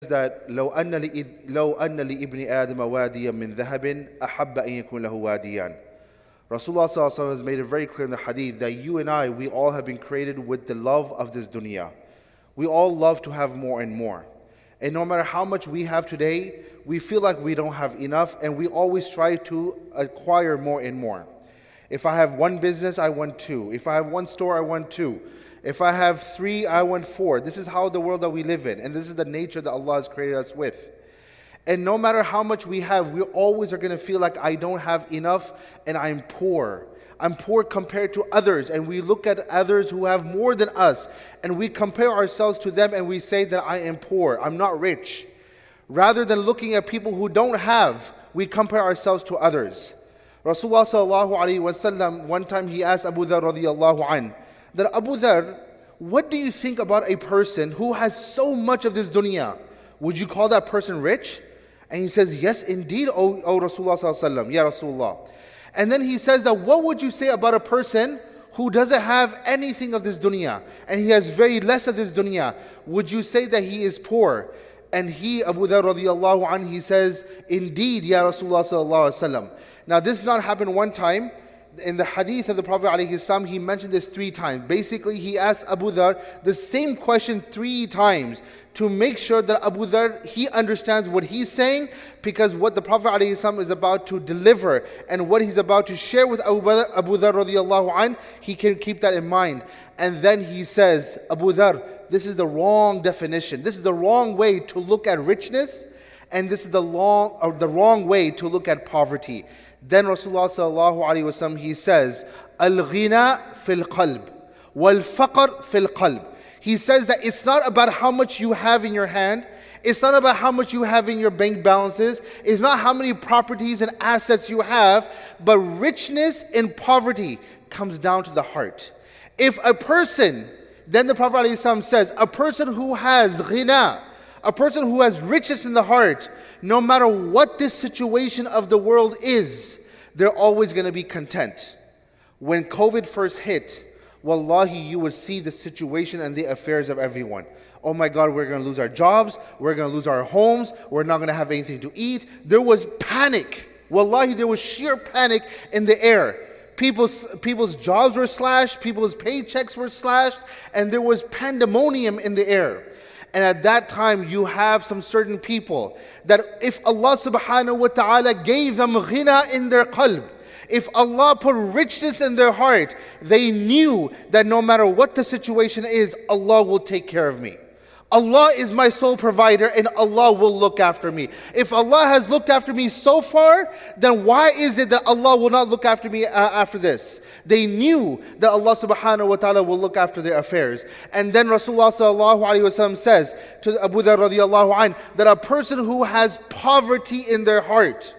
that لو أن لابن آدم واديا من ذهب أحب أن يكون له واديان. Rasulullah sallallahu alaihi wasallam has made it very clear in the hadith that you and I, we all have been created with the love of this dunya. We all love to have more and more. And no matter how much we have today, we feel like we don't have enough, and we always try to acquire more and more. If I have one business, I want two. If I have one store, I want two. If I have three, I want four. This is how the world that we live in, and this is the nature that Allah has created us with. And no matter how much we have, we always are going to feel like I don't have enough and I'm poor. I'm poor compared to others, and we look at others who have more than us and we compare ourselves to them and we say that I am poor, I'm not rich. Rather than looking at people who don't have, we compare ourselves to others. Rasulullah sallallahu alaihi wasallam, one time he asked Abu Dharr radiyallahu anh, that Abu Dharr, what do you think about a person who has so much of this dunya? Would you call that person rich? And he says, yes, indeed, O Rasulullah sallallahu alaihi wasallam, Ya Rasulullah. And then he says that what would you say about a person who doesn't have anything of this dunya and he has very less of this dunya? Would you say that he is poor? And he, Abu Dharr radiyallahu anhu, he says, indeed, Ya Rasulullah sallallahu alaihi wasallam. Now this not happened one time. In the hadith of the Prophet ﷺ, he mentioned this 3 times. Basically, he asked Abu Dharr the same question 3 times to make sure that Abu Dharr, he understands what he's saying, because what the Prophet ﷺ is about to deliver and what he's about to share with Abu Dharr radiyallahu anh, he can keep that in mind. And then he says, Abu Dharr, this is the wrong definition. This is the wrong way to look at richness, and this is the wrong way to look at poverty. Then Rasulullah sallallahu alaihi wasallam, he says, Al-ghina fil qalb, wal-faqr fil qalb. He says that it's not about how much you have in your hand. It's not about how much you have in your bank balances. It's not how many properties and assets you have. But richness in poverty comes down to the heart. If a person, then the Prophet ﷺ says, a person who has ghina, a person who has riches in the heart, no matter what this situation of the world is, they're always going to be content. When COVID first hit, wallahi, you would see the situation and the affairs of everyone. Oh my God, we're going to lose our jobs, we're going to lose our homes, we're not going to have anything to eat. There was panic. Wallahi, there was sheer panic in the air. People's jobs were slashed, people's paychecks were slashed, and there was pandemonium in the air. And at that time, you have some certain people that if Allah subhanahu wa ta'ala gave them ghina in their qalb, if Allah put richness in their heart, they knew that no matter what the situation is, Allah will take care of me. Allah is my sole provider and Allah will look after me. If Allah has looked after me so far, then why is it that Allah will not look after me after this? They knew that Allah subhanahu wa ta'ala will look after their affairs. And then Rasulullah sallallahu alaihi wasallam says to Abu Dharr radiyallahu anh, that a person who has poverty in their heart,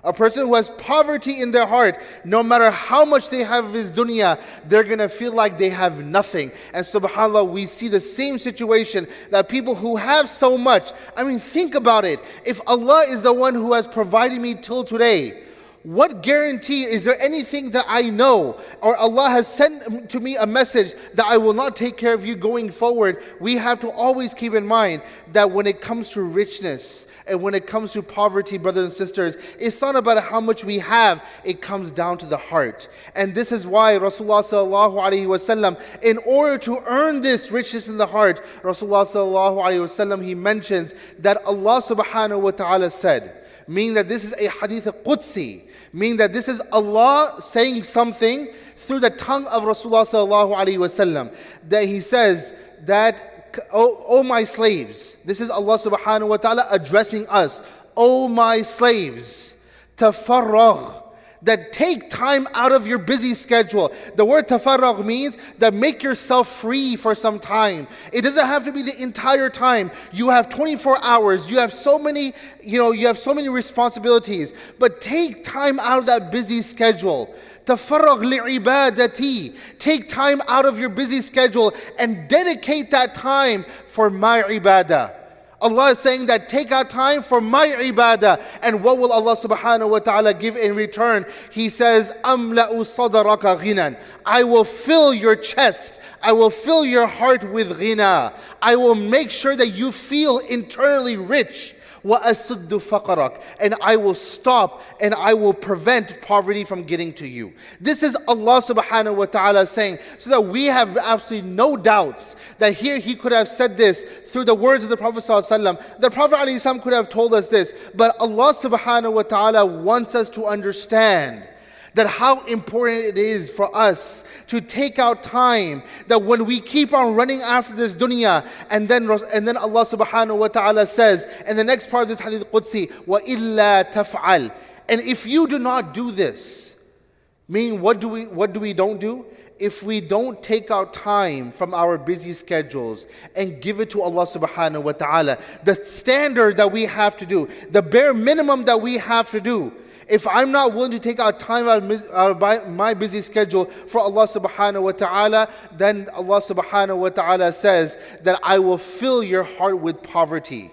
a person who has poverty in their heart, no matter how much they have of his dunya, they're going to feel like they have nothing. And subhanAllah, we see the same situation, that people who have so much, I mean, think about it. If Allah is the one who has provided me till today, what guarantee, is there anything that I know, or Allah has sent to me a message that I will not take care of you going forward? We have to always keep in mind that when it comes to richness, and when it comes to poverty, brothers and sisters, it's not about how much we have, it comes down to the heart. And this is why Rasulullah sallallahu alaihi wasallam, in order to earn this richness in the heart, Rasulullah sallallahu alaihi wasallam, he mentions that Allah subhanahu wa ta'ala said, meaning that this is a hadith qudsi, meaning that this is Allah saying something through the tongue of Rasulullah sallallahu alaihi wasallam, that he says that, O my slaves, this is Allah subhanahu wa ta'ala addressing us. O my slaves, tafarragh, that take time out of your busy schedule. The word tafarragh means that make yourself free for some time. It doesn't have to be the entire time. You have 24 hours. You have so many, you have so many responsibilities. But take time out of that busy schedule. Tafarragh li'ibadati. Take time out of your busy schedule and dedicate that time for my ibadah. Allah is saying that take out time for my ibadah. And what will Allah subhanahu wa ta'ala give in return? He says, أَمْلَأُ صَدَرَكَ غِنًى. I will fill your chest. I will fill your heart with ghina. I will make sure that you feel internally rich. وَأَسُدُّ فَقَرَكَ. And I will stop and I will prevent poverty from getting to you. This is Allah subhanahu wa ta'ala saying, so that we have absolutely no doubts that here He could have said this through the words of the Prophet sallallahu alaihi wasallam. The Prophet alayhi salam could have told us this, but Allah subhanahu wa ta'ala wants us to understand that how important it is for us to take out time, that when we keep on running after this dunya, and then Allah subhanahu wa ta'ala says in the next part of this hadith Qudsi, وَإِلَّا تَفْعَلْ. And if you do not do this, meaning what do we don't do? If we don't take out time from our busy schedules and give it to Allah subhanahu wa ta'ala, the standard that we have to do, the bare minimum that we have to do, if I'm not willing to take out time out of my busy schedule for Allah subhanahu wa ta'ala, then Allah subhanahu wa ta'ala says that I will fill your heart with poverty.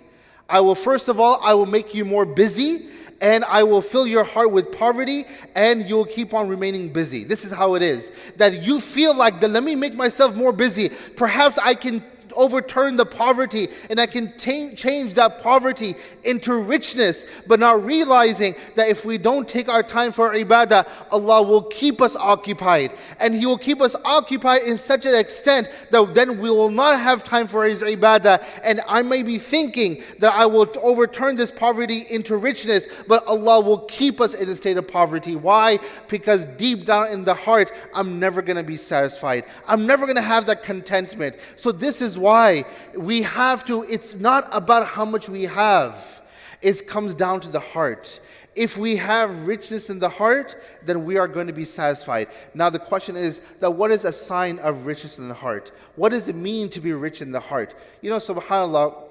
I will, first of all, I will make you more busy, and I will fill your heart with poverty, and you'll keep on remaining busy. This is how it is. That you feel like, let me make myself more busy. Perhaps I can overturn the poverty and I can change that poverty into richness, but not realizing that if we don't take our time for ibadah, Allah will keep us occupied, and He will keep us occupied in such an extent that then we will not have time for His ibadah. And I may be thinking that I will overturn this poverty into richness, but Allah will keep us in a state of poverty. Why? Because deep down in the heart, I'm never going to be satisfied. I'm never going to have that contentment. So this is why we have to, it's not about how much we have. It comes down to the heart. If we have richness in the heart, then we are going to be satisfied. Now the question is that what is a sign of richness in the heart? What does it mean to be rich in the heart? You know, subhanAllah,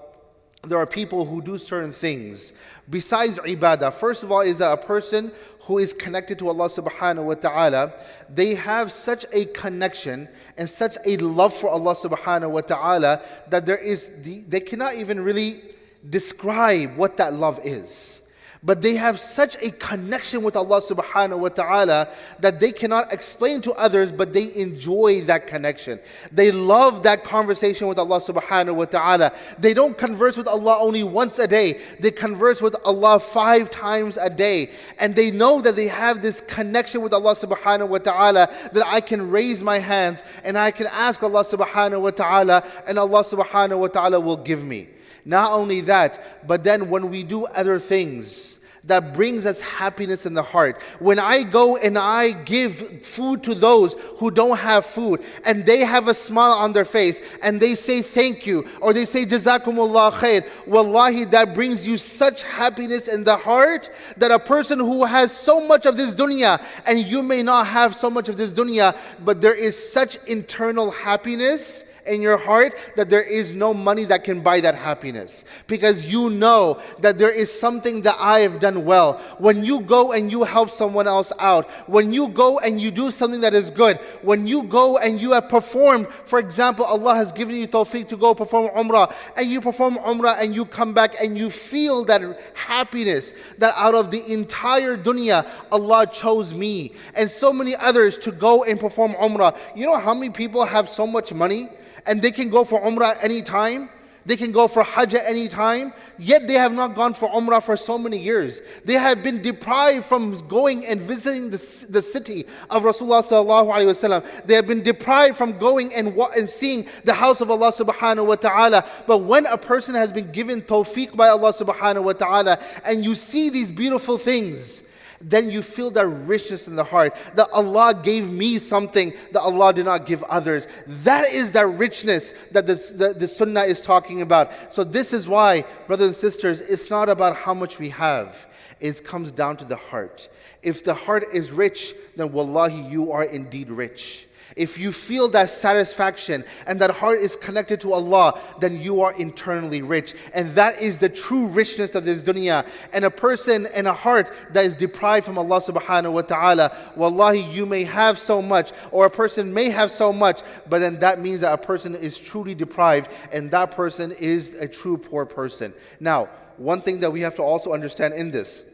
there are people who do certain things besides ibadah. First of all, is that a person who is connected to Allah subhanahu wa ta'ala, they have such a connection and such a love for Allah subhanahu wa ta'ala that they cannot even really describe what that love is. But they have such a connection with Allah subhanahu wa ta'ala that they cannot explain to others, but they enjoy that connection. They love that conversation with Allah subhanahu wa ta'ala. They don't converse with Allah only once a day. They converse with Allah 5 times a day. And they know that they have this connection with Allah subhanahu wa ta'ala, that I can raise my hands and I can ask Allah subhanahu wa ta'ala, and Allah subhanahu wa ta'ala will give me. Not only that, but then when we do other things that brings us happiness in the heart, when I go and I give food to those who don't have food, and they have a smile on their face, and they say thank you, or they say jazakumullah khair, wallahi, that brings you such happiness in the heart, that a person who has so much of this dunya, and you may not have so much of this dunya, but there is such internal happiness in your heart that there is no money that can buy that happiness, because you know that there is something that I have done well. When you go and you help someone else out, when you go and you do something that is good, when you go and you have performed, for example, Allah has given you tawfiq to go perform umrah, and you perform umrah and you come back and you feel that happiness, that out of the entire dunya, Allah chose me and so many others to go and perform umrah. You know how many people have so much money and they can go for umrah anytime? They can go for hajj at any time, yet they have not gone for umrah for so many years. They have been deprived from going and visiting the city of Rasulullah sallallahu alaihi wasallam. They have been deprived from going and seeing the house of Allah subhanahu wa ta'ala. But when a person has been given tawfiq by Allah subhanahu wa ta'ala, and you see these beautiful things, then you feel that richness in the heart, that Allah gave me something that Allah did not give others. That is that richness that the sunnah is talking about. So this is why, brothers and sisters, it's not about how much we have. It comes down to the heart. If the heart is rich, then wallahi, you are indeed rich. If you feel that satisfaction and that heart is connected to Allah, then you are internally rich. And that is the true richness of this dunya. And a person and a heart that is deprived from Allah subhanahu wa ta'ala, wallahi, you may have so much, or a person may have so much, but then that means that a person is truly deprived, and that person is a true poor person. Now, one thing that we have to also understand in this,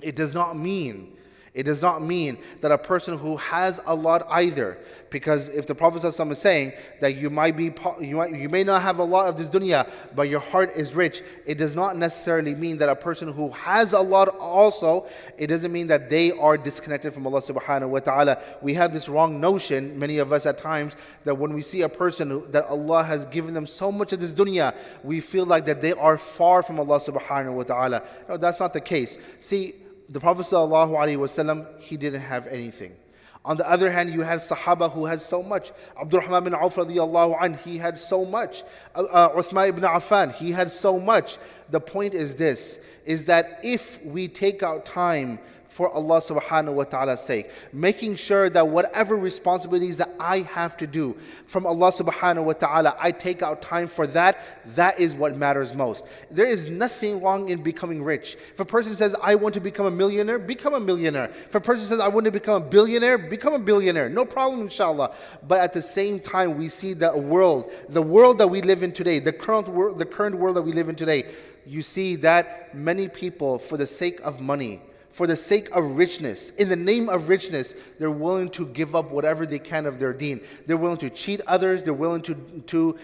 it does not mean that a person who has a lot either, because if the Prophet ﷺ is saying that you may not have a lot of this dunya, but your heart is rich, it does not necessarily mean that a person who has a lot also, it doesn't mean that they are disconnected from Allah subhanahu wa ta'ala. We have this wrong notion, many of us at times, that when we see a person that Allah has given them so much of this dunya, we feel like that they are far from Allah subhanahu wa ta'ala. No, that's not the case. See, the Prophet ﷺ, he didn't have anything. On the other hand, you had Sahaba who had so much. Abdurrahman bin Auf radiallahu anh, he had so much. Uthman ibn Affan, he had so much. The point is this, is that if we take out time for Allah subhanahu wa ta'ala's sake, making sure that whatever responsibilities that I have to do from Allah subhanahu wa ta'ala, I take out time for that, that is what matters most. There is nothing wrong in becoming rich. If a person says, I want to become a millionaire, become a millionaire. If a person says, I want to become a billionaire, become a billionaire. No problem, inshallah. But at the same time, we see that the world that we live in today, the current world that we live in today, you see that many people, for the sake of money, for the sake of richness, in the name of richness, they're willing to give up whatever they can of their deen. They're willing to cheat others. They're willing to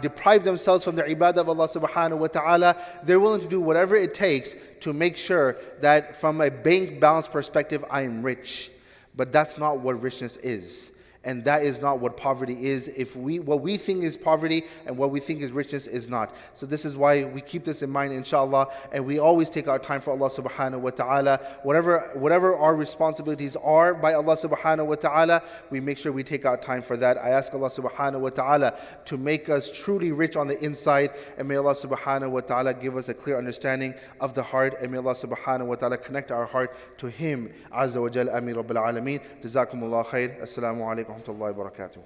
deprive themselves from the ibadah of Allah subhanahu wa ta'ala. They're willing to do whatever it takes to make sure that from a bank balance perspective, I am rich. But that's not what richness is. And that is not what poverty is. What we think is poverty and what we think is richness is not. So this is why we keep this in mind, inshallah, and we always take our time for Allah subhanahu wa ta'ala. Whatever our responsibilities are by Allah subhanahu wa ta'ala, we make sure we take our time for that. I ask Allah subhanahu wa ta'ala to make us truly rich on the inside, and may Allah subhanahu wa ta'ala give us a clear understanding of the heart, and may Allah subhanahu wa ta'ala connect our heart to Him. Azza wa Jal, Ameen Rabbil Alameen. Jazakumullah khair. Assalamu alaikum. ورحمة الله وبركاته.